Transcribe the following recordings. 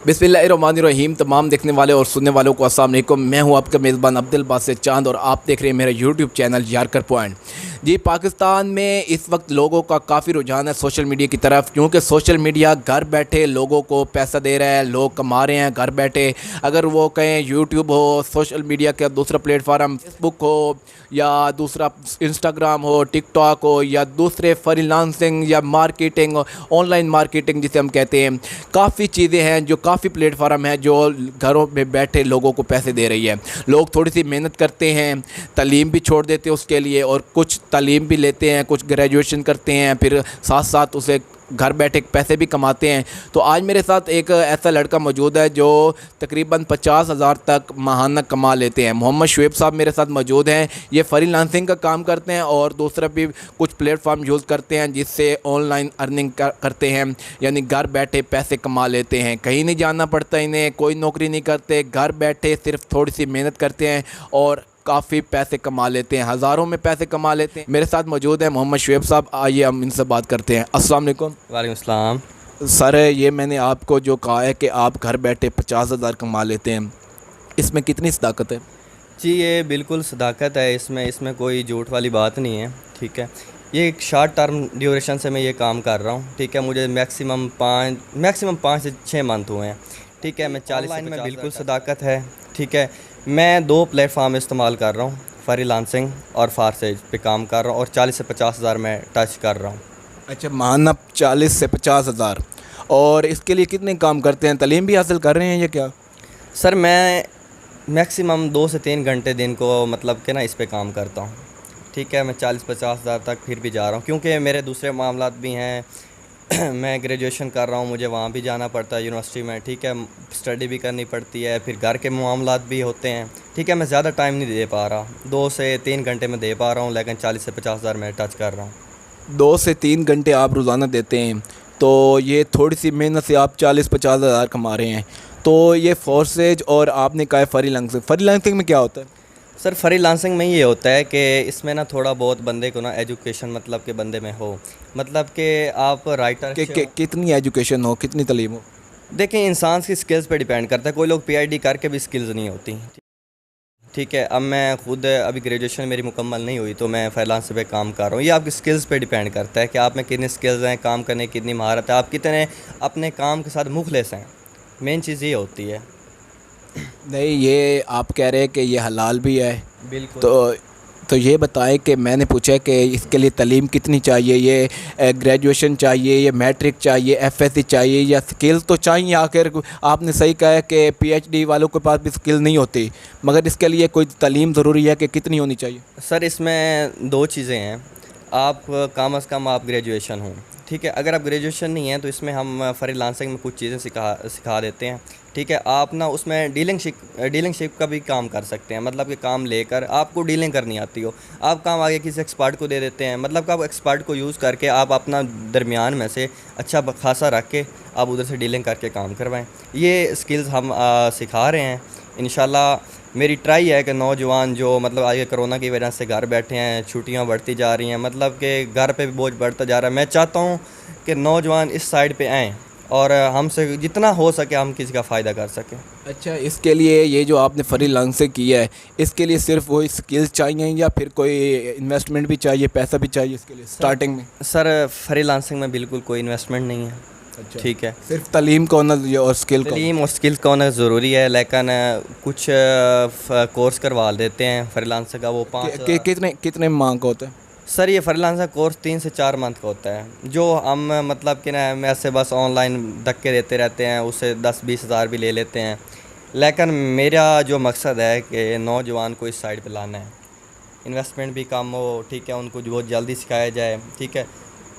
बिस्मिल्लाहिर्रहमानिर्रहीम। तमाम देखने वाले और सुनने वालों को अस्सलाम वालेकुम। मैं हूं आपका मेज़बान अब्दुल बासित चांद और आप देख रहे हैं मेरा यूट्यूब चैनल यारकर पॉइंट। जी, पाकिस्तान में इस वक्त लोगों का काफ़ी रुझान है सोशल मीडिया की तरफ, क्योंकि सोशल मीडिया घर बैठे लोगों को पैसा दे रहा है, लोग कमा रहे हैं घर बैठे। अगर वो कहें यूट्यूब हो, सोशल मीडिया का दूसरा प्लेटफार्म फेसबुक हो, या दूसरा इंस्टाग्राम हो, टिकटॉक हो, या दूसरे फ्रीलांसिंग या मार्केटिंग, ऑनलाइन मार्केटिंग जिसे हम कहते हैं, काफ़ी चीज़ें हैं जो काफ़ी प्लेटफार्म है जो घरों में बैठे लोगों को पैसे दे रही है। लोग थोड़ी सी मेहनत करते हैं, तालीम भी छोड़ देते हैं उसके लिए, और कुछ तालीम भी लेते हैं, कुछ ग्रेजुएशन करते हैं, फिर साथ साथ उसे घर बैठे पैसे भी कमाते हैं। तो आज मेरे साथ एक ऐसा लड़का मौजूद है जो तकरीबन 50,000 तक माहाना कमा लेते हैं। मोहम्मद शुएब साहब मेरे साथ मौजूद हैं। ये फ्रीलांसिंग का काम करते हैं और दूसरा भी कुछ प्लेटफॉर्म यूज़ करते हैं जिससे ऑनलाइन अर्निंग करते हैं, यानी घर बैठे पैसे कमा लेते हैं। कहीं नहीं जाना पड़ता इन्हें, कोई नौकरी नहीं करते, घर बैठे सिर्फ थोड़ी सी मेहनत करते हैं और काफ़ी पैसे कमा लेते हैं, हज़ारों में पैसे कमा लेते हैं। मेरे साथ मौजूद हैं मोहम्मद शुएब साहब। आइए हम इनसे बात करते हैं। अस्सलाम वालेकुम। वालेकुम सलाम। सर, ये मैंने आपको जो कहा है कि आप घर बैठे 50,000 कमा लेते हैं, इसमें कितनी सदाकत है? जी, ये बिल्कुल सदाकत है, इसमें कोई झूठ वाली बात नहीं है। ठीक है, ये एक शॉर्ट टर्म ड्यूरेशन से मैं ये काम कर रहा हूँ। ठीक है, मुझे मैक्सिमम 5 से 6 मंथ हुए हैं। ठीक है, मैं 40 लाइन में बिल्कुल सदाकत है। ठीक है, मैं 2 प्लेटफार्म इस्तेमाल कर रहा हूँ, फ्रीलांसिंग और फारसेज पे काम कर रहा हूँ, और 40 से 50,000 मैं टच कर रहा हूँ। अच्छा, माहाना 40 से 50,000। और इसके लिए कितने काम करते हैं? तालीम भी हासिल कर रहे हैं या क्या? सर, मैं मैक्सिमम 2 से 3 घंटे दिन को मतलब कि ना इस पे काम करता हूँ। ठीक है, मैं 40-50 हज़ार तक फिर भी जा रहा हूँ, क्योंकि मेरे दूसरे मामलात भी हैं। मैं ग्रेजुएशन कर रहा हूँ, मुझे वहाँ भी जाना पड़ता है यूनिवर्सिटी में। ठीक है, स्टडी भी करनी पड़ती है, फिर घर के मामलात भी होते हैं। ठीक है, मैं ज़्यादा टाइम नहीं दे पा रहा, 2 से 3 घंटे में दे पा रहा हूँ, लेकिन 40 से 50 हज़ार मैं टच कर रहा हूँ। 2 से 3 घंटे आप रोज़ाना देते हैं, तो ये थोड़ी सी मेहनत से आप 40-50 हज़ार कमा रहे हैं। तो ये फोर्सेज और आपने कहा फ्रीलांसिंग में क्या होता है? सर, फ्रीलांसिंग में ये होता है कि इसमें ना थोड़ा बहुत बंदे को ना एजुकेशन मतलब के बंदे में हो, मतलब कि आप राइटर कितनी एजुकेशन हो, कितनी तालीम हो? देखें, इंसान की स्किल्स पे डिपेंड करता है। कोई लोग पीआईडी करके भी स्किल्स नहीं होती। ठीक है, अब मैं खुद अभी ग्रेजुएशन मेरी मुकम्मल नहीं हुई, तो मैं फ्रीलांस पे काम कर रहा हूँ। ये आपकी स्किल्स पे डिपेंड करता है कि आप में कितनी स्किल्स हैं, काम करने की कितनी महारत है, आप कितने अपने काम के साथ मुखलिस हैं। मेन चीज़ ये होती है। नहीं, ये आप कह रहे हैं कि ये हलाल भी है। बिल्कुल। तो ये बताएं कि मैंने पूछा कि इसके लिए तालीम कितनी चाहिए, ये ग्रेजुएशन चाहिए, ये मैट्रिक चाहिए, एफएससी चाहिए, या स्किल तो चाहिए? आखिर आपने सही कहा है कि पीएचडी वालों के पास भी स्किल नहीं होती, मगर इसके लिए कोई तालीम ज़रूरी है कि कितनी होनी चाहिए? सर, इसमें 2 चीज़ें हैं। आप कम अज़ कम आप ग्रेजुएशन हो। ठीक है, अगर आप ग्रेजुएशन नहीं है तो इसमें हम फ्रीलांसिंग में कुछ चीज़ें सिखा देते हैं। ठीक है, आप ना उसमें डीलिंगशिप का भी काम कर सकते हैं, मतलब कि काम लेकर आपको डीलिंग करनी आती हो, आप काम आगे किसी एक्सपर्ट को दे देते हैं, मतलब कि आप एक्सपर्ट को यूज़ करके आप अपना दरमियान में से अच्छा खासा रख के आप उधर से डीलिंग करके काम करवाएं। ये स्किल्स हम सिखा रहे हैं। इंशाल्लाह मेरी ट्राई है कि नौजवान जो मतलब आगे कोरोना की वजह से घर बैठे हैं, छुट्टियां बढ़ती जा रही हैं, मतलब कि घर पे भी बोझ बढ़ता जा रहा है, मैं चाहता हूं कि नौजवान इस साइड पे आएँ और हमसे जितना हो सके हम किसी का फ़ायदा कर सकें। अच्छा, इसके लिए ये जो आपने फ्रीलांसिंग किया है, इसके लिए सिर्फ वही स्किल्स चाहिए या फिर कोई इन्वेस्टमेंट भी चाहिए, पैसा भी चाहिए इसके लिए स्टार्टिंग में? सर, फ्रीलांसिंग में बिल्कुल कोई इन्वेस्टमेंट नहीं है। अच्छा, ठीक है, सिर्फ तालीम का होना और स्किल का? तालीम और स्किल्स का होना ज़रूरी है, लेकिन कुछ कोर्स करवा देते हैं फ्रीलांसर का, वो 5 कितने कितने मांग का होता है? सर, ये फ्रीलांसर कोर्स 3 से 4 मंथ का होता है, जो हम मतलब कि ना ऐसे बस ऑनलाइन धक्के देते रहते हैं, उससे 10-20 हज़ार भी ले लेते हैं। लेकिन मेरा जो मकसद है कि नौजवान को इस साइड पे लाना है, इन्वेस्टमेंट भी कम हो। ठीक है, उनको बहुत जल्दी सिखाया जाए। ठीक है,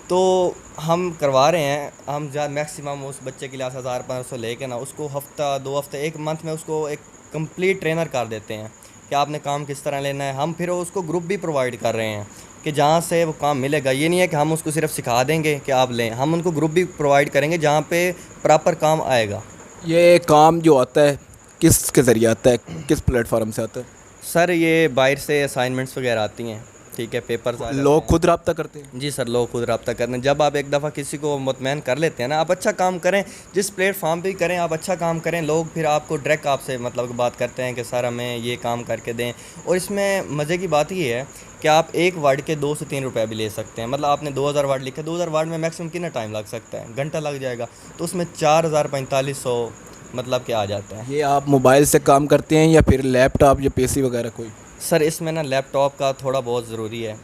तो हम करवा रहे हैं। हम मैक्सिमम उस बच्चे के लिए 1000-1500 लेके ना उसको हफ़्ता 2 हफ़्ते 1 मंथ में उसको एक कंप्लीट ट्रेनर कर देते हैं कि आपने काम किस तरह लेना है। हम फिर उसको ग्रुप भी प्रोवाइड कर रहे हैं कि जहाँ से वो काम मिलेगा। ये नहीं है कि हम उसको सिर्फ सिखा देंगे कि आप लें, हम उनको ग्रुप भी प्रोवाइड करेंगे जहाँ पे प्रॉपर काम आएगा। ये काम जो आता है किस के ज़रिए आता है, किस प्लेटफॉर्म से आता है? सर, ये बाहर से असाइनमेंट्स वगैरह आती हैं। ठीक है, पेपर्स आ जाते लोग हैं। खुद रब्ता करते हैं? जी सर, लोग खुद रब्ता करते हैं। जब आप एक दफ़ा किसी को मुतमैन कर लेते हैं ना, आप अच्छा काम करें, जिस प्लेटफॉर्म पे भी करें आप अच्छा काम करें, लोग फिर आपको डायरेक्ट आपसे मतलब बात करते हैं कि सर हमें ये काम करके दें। और इसमें मज़े की बात ये है कि आप एक वर्ड के 2 से 3 रुपये भी ले सकते हैं। मतलब आपने 2000 वर्ड लिखे, 2000 वर्ड में मैक्सिमम कितना टाइम लग सकता है? घंटा लग जाएगा। तो उसमें 4000 4500 मतलब के आ जाते हैं। ये आप मोबाइल से काम करते हैं या फिर लैपटॉप या पीसी वगैरह कोई? सर इसमें ना लैपटॉप का थोड़ा बहुत ज़रूरी है।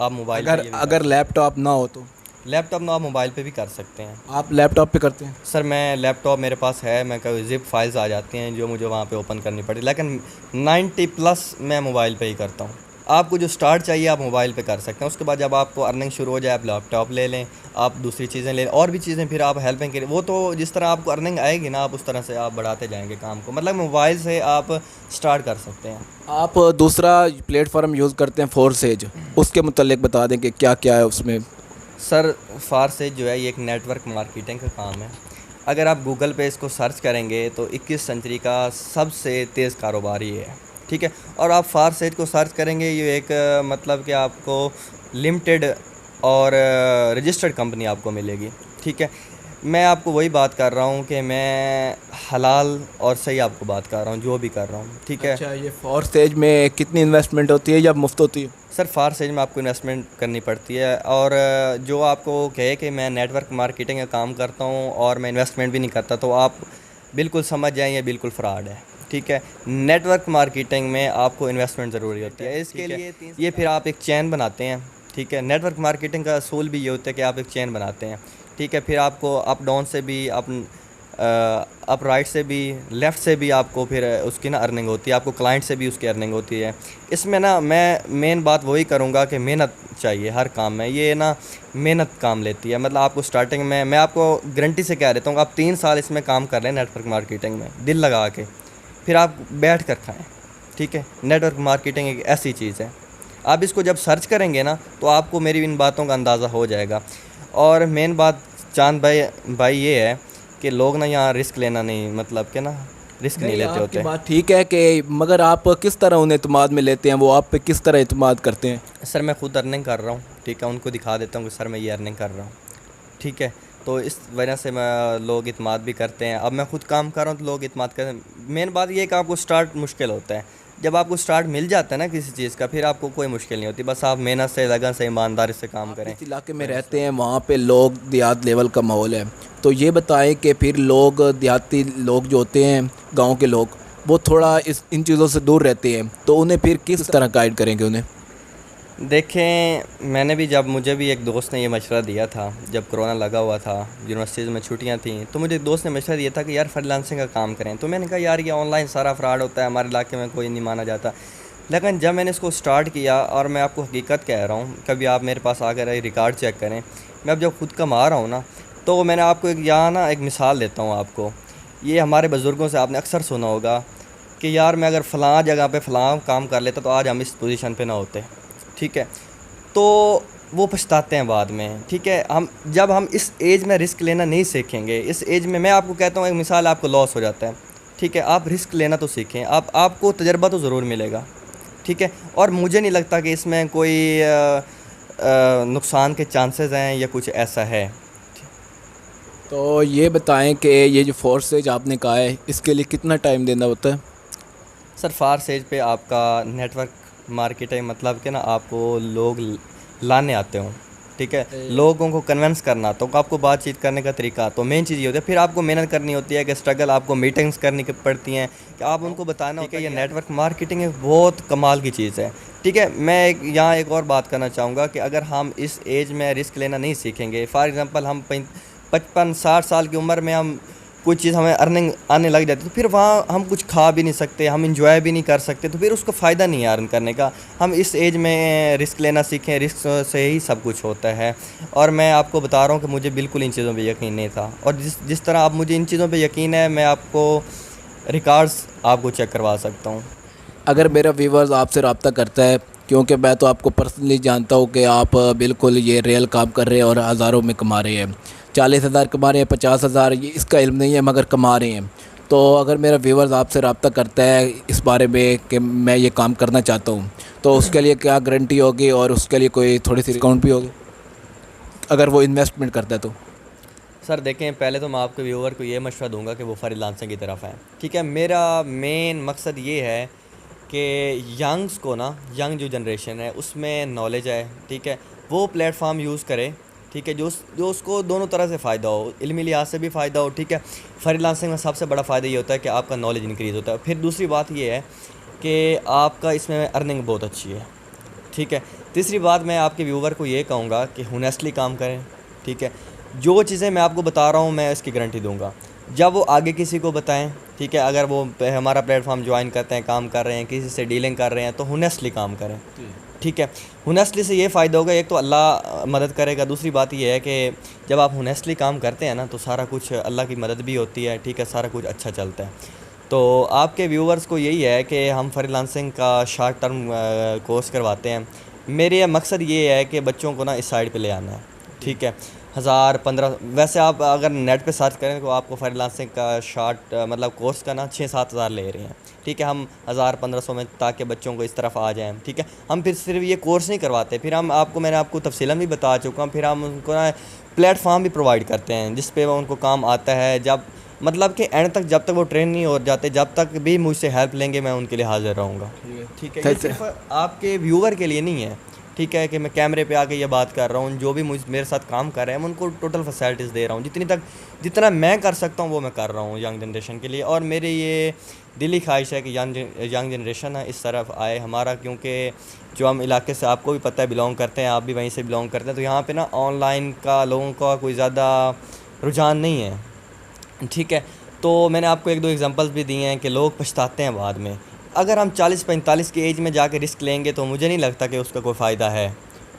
आप मोबाइल पे अगर ये भी अगर लैपटॉप ना हो तो? लैपटॉप ना आप मोबाइल पे भी कर सकते हैं। आप लैपटॉप पे करते हैं? सर मैं लैपटॉप मेरे पास है, मैं कभी ज़िप फाइल्स आ जाती हैं जो मुझे वहाँ पे ओपन करनी पड़ती, लेकिन 90 प्लस मैं मोबाइल पे ही करता हूँ। आपको जो स्टार्ट चाहिए आप मोबाइल पे कर सकते हैं। उसके बाद जब आपको अर्निंग शुरू हो जाए आप लैपटॉप ले लें, आप दूसरी चीज़ें ले लें, और भी चीज़ें फिर आप हेल्पिंग करें। वो तो जिस तरह आपको अर्निंग आएगी ना, आप उस तरह से आप बढ़ाते जाएंगे काम को। मतलब मोबाइल से आप स्टार्ट कर सकते हैं। आप दूसरा प्लेटफॉर्म यूज़ करते हैं फोर्सेज, उसके मुतालिक बता दें कि क्या क्या है उसमें? सर फारसेज जो है ये एक नेटवर्क मार्केटिंग का काम है। अगर आप गूगल पे इसको सर्च करेंगे तो 21 सेंचुरी का सबसे तेज़ कारोबार ये है, ठीक है। और आप फारसेज को सर्च करेंगे, ये एक मतलब कि आपको लिमिटेड और रजिस्टर्ड कंपनी आपको मिलेगी, ठीक है। मैं आपको वही बात कर रहा हूँ कि मैं हलाल और सही आपको बात कर रहा हूँ जो भी कर रहा हूँ, ठीक है। अच्छा, ये फोर्सेज में कितनी इन्वेस्टमेंट होती है या मुफ्त होती है? सर फारसेज में आपको इन्वेस्टमेंट करनी पड़ती है। और जो आपको कहे कि मैं नेटवर्क मार्केटिंग का काम करता हूँ और मैं इन्वेस्टमेंट भी नहीं करता, तो आप बिल्कुल समझ जाएं ये बिल्कुल फ्रॉड है, ठीक है। नेटवर्क मार्केटिंग में आपको इन्वेस्टमेंट ज़रूरी होती है। इसके लिए ये फिर आप एक चेन बनाते हैं, ठीक है। नेटवर्क मार्केटिंग का असूल भी ये होता है कि आप एक चेन बनाते हैं, ठीक है। फिर आपको अप डाउन से भी अप राइट से भी लेफ़्ट से भी आपको फिर उसकी ना अर्निंग होती है, आपको क्लाइंट से भी उसकी अर्निंग होती है। इसमें ना मैं मेन बात वही करूँगा कि मेहनत चाहिए हर काम में। ये ना मेहनत काम लेती है। मतलब आपको स्टार्टिंग में मैं आपको गारंटी से कह देता हूँ, आप 3 साल इसमें काम कर रहे हैं नेटवर्क मार्केटिंग में दिल लगा के, फिर आप बैठ कर खाएँ, ठीक है। नेटवर्क मार्केटिंग एक ऐसी चीज़ है, आप इसको जब सर्च करेंगे ना तो आपको मेरी इन बातों का अंदाज़ा हो जाएगा। और मेन बात चांद भाई ये है कि लोग ना यहाँ रिस्क लेना नहीं, मतलब कि ना रिस्क नहीं लेते होते। बात ठीक है कि मगर आप किस तरह उन्हें एतमाद में लेते हैं, वो आप पे किस तरह एतमाद करते हैं? सर मैं खुद अर्निंग कर रहा हूँ, ठीक है। उनको दिखा देता हूँ कि सर मैं ये अर्निंग कर रहा हूँ, ठीक है। तो इस वजह से मैं लोग इत्माद भी करते हैं। अब मैं खुद काम कर रहा हूँ तो लोग इत्माद करते हैं। मेन बात ये है कि आपको स्टार्ट मुश्किल होता है। जब आपको स्टार्ट मिल जाता है ना किसी चीज़ का, फिर आपको कोई मुश्किल नहीं होती। बस आप मेहनत से, लगन से, ईमानदारी से काम करें। इस इलाके में रहते हैं, वहाँ पे लोग देहात लेवल का माहौल है, तो ये बताएं कि फिर लोग देहाती लोग जो होते हैं, गांव के लोग, वो थोड़ा इन चीज़ों से दूर रहते हैं, तो उन्हें फिर किस तरह गाइड करेंगे उन्हें? देखें, मैंने भी जब मुझे भी एक दोस्त ने ये मशवरा दिया था, जब कोरोना लगा हुआ था, यूनिवर्सिटीज़ में छुट्टियां थी, तो मुझे एक दोस्त ने मशवरा दिया था कि यार फ्रीलांसिंग का काम करें। तो मैंने कहा यार ये ऑनलाइन सारा फ्रॉड होता है, हमारे इलाके में कोई नहीं माना जाता। लेकिन जब मैंने इसको स्टार्ट किया, और मैं आपको हकीकत कह रहा हूँ, कभी आप मेरे पास आकर रिकॉर्ड चेक करें, मैं अब जब खुद कमा रहा हूँ ना, तो मैंने आपको एक यहाँ ना एक मिसाल देता हूँ आपको। ये हमारे बुज़ुर्गों से आपने अक्सर सुना होगा कि यार मैं अगर फ़लाँ जगह पे फ़लाँ काम कर लेता तो आज हम इस पोजीशन पे ना होते, ठीक है। तो वो पछताते हैं बाद में, ठीक है। जब हम इस एज में रिस्क लेना नहीं सीखेंगे, इस एज में मैं आपको कहता हूँ एक मिसाल, आपको लॉस हो जाता है, ठीक है। आप रिस्क लेना तो सीखें, आपको तजर्बा तो ज़रूर मिलेगा, ठीक है। और मुझे नहीं लगता कि इसमें कोई नुकसान के चांसेस हैं या कुछ ऐसा है। तो ये बताएं कि ये जो फोर्सेज आपने कहा है, इसके लिए कितना टाइम देना होता है? सर फारसेज पे आपका नेटवर्क मार्केटिंग मतलब कि ना आपको लोग लाने आते हों, ठीक है। लोगों को कन्विंस करना, तो आपको बातचीत करने का तरीका, तो मेन चीज़ ये होती है। फिर आपको मेहनत करनी होती है कि स्ट्रगल, आपको मीटिंग्स करनी पड़ती हैं कि आप उनको बताना होता है ये नेटवर्क मार्केटिंग एक बहुत कमाल की चीज़ है, ठीक है। मैं यहाँ एक और बात करना चाहूँगा कि अगर हम इस एज में रिस्क लेना नहीं सीखेंगे, फॉर एग्ज़ाम्पल हम 55-60 साल की उम्र में हम कोई चीज़ हमें अर्निंग आने लग जाती है, तो फिर वहाँ हम कुछ खा भी नहीं सकते, हम इंजॉय भी नहीं कर सकते, तो फिर उसका फ़ायदा नहीं है अर्न करने का। हम इस एज में रिस्क लेना सीखें, रिस्क से ही सब कुछ होता है। और मैं आपको बता रहा हूँ कि मुझे बिल्कुल इन चीज़ों पे यकीन नहीं था, और जिस तरह आप मुझे इन चीज़ों पे यकीन है, मैं आपको रिकॉर्ड्स आपको चेक करवा सकता हूँ। अगर मेरा व्यूवर्स आपसे रब्ता करता है, क्योंकि मैं तो आपको पर्सनली जानता हूँ कि आप बिल्कुल ये रियल काम कर रहे हैं और हज़ारों में कमा रहे हैं, 40,000 कमा रहे हैं, 50,000, ये इसका इल्म नहीं है मगर कमा रहे हैं। तो अगर मेरा व्यूवर्स आपसे रब्ता करता है इस बारे में कि मैं ये काम करना चाहता हूँ, तो उसके लिए क्या गारंटी होगी और उसके लिए कोई थोड़ी सी डिस्काउंट भी होगी अगर वो इन्वेस्टमेंट करता है तो? सर देखें, पहले तो मैं आपके व्यूअर को ये मशवरा दूंगा कि वो फ्रीलांसिंग की तरफ आएँ। ठीक है, मेरा मेन मकसद ये है कि यंग्स को ना, यंग जो जनरेशन है उसमें नॉलेज है। ठीक है, वो प्लेटफॉर्म यूज़ करे। ठीक है, जो उसको दोनों तरह से फ़ायदा हो, इल्मी लिहाज से भी फ़ायदा हो। ठीक है, फ्रीलांसिंग में सबसे बड़ा फ़ायदा ये होता है कि आपका नॉलेज इंक्रीज़ होता है। फिर दूसरी बात ये है कि आपका इसमें अर्निंग बहुत अच्छी है। ठीक है, तीसरी बात मैं आपके व्यूवर को ये कहूँगा कि होनेस्टली काम करें। ठीक है, जो चीज़ें मैं आपको बता रहा हूँ मैं इसकी गारंटी दूंगा। जब वो आगे किसी को बताएं, ठीक है, अगर वो हमारा प्लेटफॉर्म ज्वाइन करते हैं, काम कर रहे हैं, किसी से डीलिंग कर रहे हैं, तो होनेस्टली काम करें। ठीक है, होनेस्टली से ये फ़ायदा होगा, एक तो अल्लाह मदद करेगा, दूसरी बात ये है कि जब आप होनेस्टली काम करते हैं ना तो सारा कुछ अल्लाह की मदद भी होती है। ठीक है, सारा कुछ अच्छा चलता है। तो आपके व्यूवर्स को यही है कि हम फ्रीलांसिंग का शॉर्ट टर्म कोर्स करवाते हैं। मेरे मकसद ये है कि बच्चों को ना इस साइड पे ले आना है। ठीक है, 1000-15, वैसे आप अगर नेट पे सर्च करें तो आपको फ्रीलांसिंग का शॉर्ट मतलब कोर्स का ना 6-7 हज़ार ले रहे हैं। ठीक है, हम 1000-1500 में, ताकि बच्चों को इस तरफ आ जाएं। ठीक है, हम फिर सिर्फ ये कोर्स नहीं करवाते, फिर हम आपको, मैंने आपको तफसीलन भी बता चुका हूँ, फिर हम उनको ना प्लेटफॉर्म भी प्रोवाइड करते हैं जिस पे उनको काम आता है। जब मतलब कि एंड तक, जब तक वो ट्रेन नहीं हो जाते, जब तक भी मुझसे हेल्प लेंगे मैं उनके लिए हाजिर रहूँगा। ठीक है, ये सिर्फ आपके व्यूवर के लिए नहीं है। ठीक है, कि मैं कैमरे पे आके ये बात कर रहा हूँ, जो भी मेरे साथ काम कर रहे हैं मैं उनको टोटल फैसिलिटीज़ दे रहा हूँ, जितना मैं कर सकता हूँ वो मैं कर रहा हूँ यंग जनरेशन के लिए। और मेरी ये दिली ख्वाहिश है कि यंग जनरेशन है इस तरफ आए हमारा, क्योंकि जो हम इलाके से, आपको भी पता है, बिलोंग करते हैं, आप भी वहीं से बिलोंग करते हैं, तो यहाँ पे ना ऑनलाइन का लोगों का कोई ज़्यादा रुझान नहीं है। ठीक है, तो मैंने आपको 1-2 एग्जांपल्स भी दिए हैं कि लोग पछताते हैं बाद में। अगर हम 40-45 की एज में जाके रिस्क लेंगे तो मुझे नहीं लगता कि उसका कोई फ़ायदा है।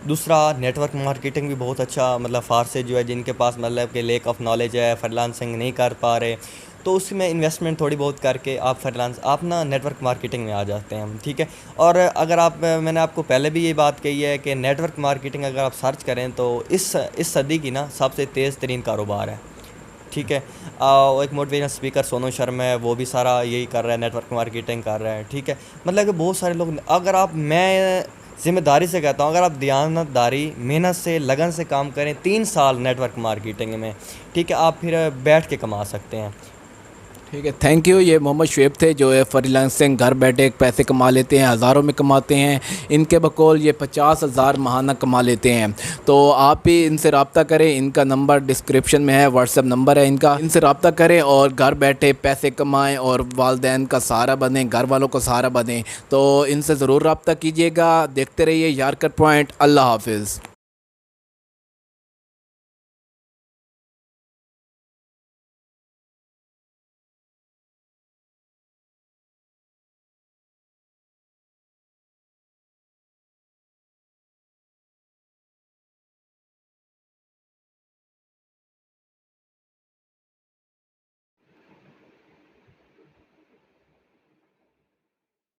दूसरा, नेटवर्क मार्केटिंग भी बहुत अच्छा, मतलब फ़ार से जो है, जिनके पास मतलब कि लैक ऑफ नॉलेज है, फ्रीलांसिंग नहीं कर पा रहे, तो उसमें इन्वेस्टमेंट थोड़ी बहुत करके आप ना नेटवर्क मार्केटिंग में आ जाते हैं। ठीक है, और अगर आप, मैंने आपको पहले भी ये बात कही है कि नेटवर्क मार्केटिंग अगर आप सर्च करें तो इस सदी की ना सबसे तेज़ तरीन कारोबार है। ठीक है, एक मोटिवेशनल स्पीकर सोनू शर्मा है, वो भी सारा यही कर रहा है, नेटवर्क मार्केटिंग कर रहा है। ठीक है, मतलब कि बहुत सारे लोग, अगर आप, मैं ज़िम्मेदारी से कहता हूँ, अगर आप दयानतदारी, मेहनत से, लगन से काम करें, 3 साल नेटवर्क मार्केटिंग में, ठीक है, आप फिर बैठ के कमा सकते हैं। ठीक है, थैंक यू। ये मोहम्मद शुएब थे जो है फ्रीलांसिंग घर बैठे पैसे कमा लेते हैं, हज़ारों में कमाते हैं। इनके बकौल ये 50,000 माहाना कमा लेते हैं। तो आप भी इनसे रब्ता करें, इनका नंबर डिस्क्रिप्शन में है, व्हाट्सएप नंबर है इनका, इनसे रब्ता करें और घर बैठे पैसे कमाएँ और वालदैन का सहारा बनें, घर वालों का सहारा बनें। तो इनसे ज़रूर रब्ता कीजिएगा। देखते रहिए यारकर पॉइंट। अल्लाह हाफिज़।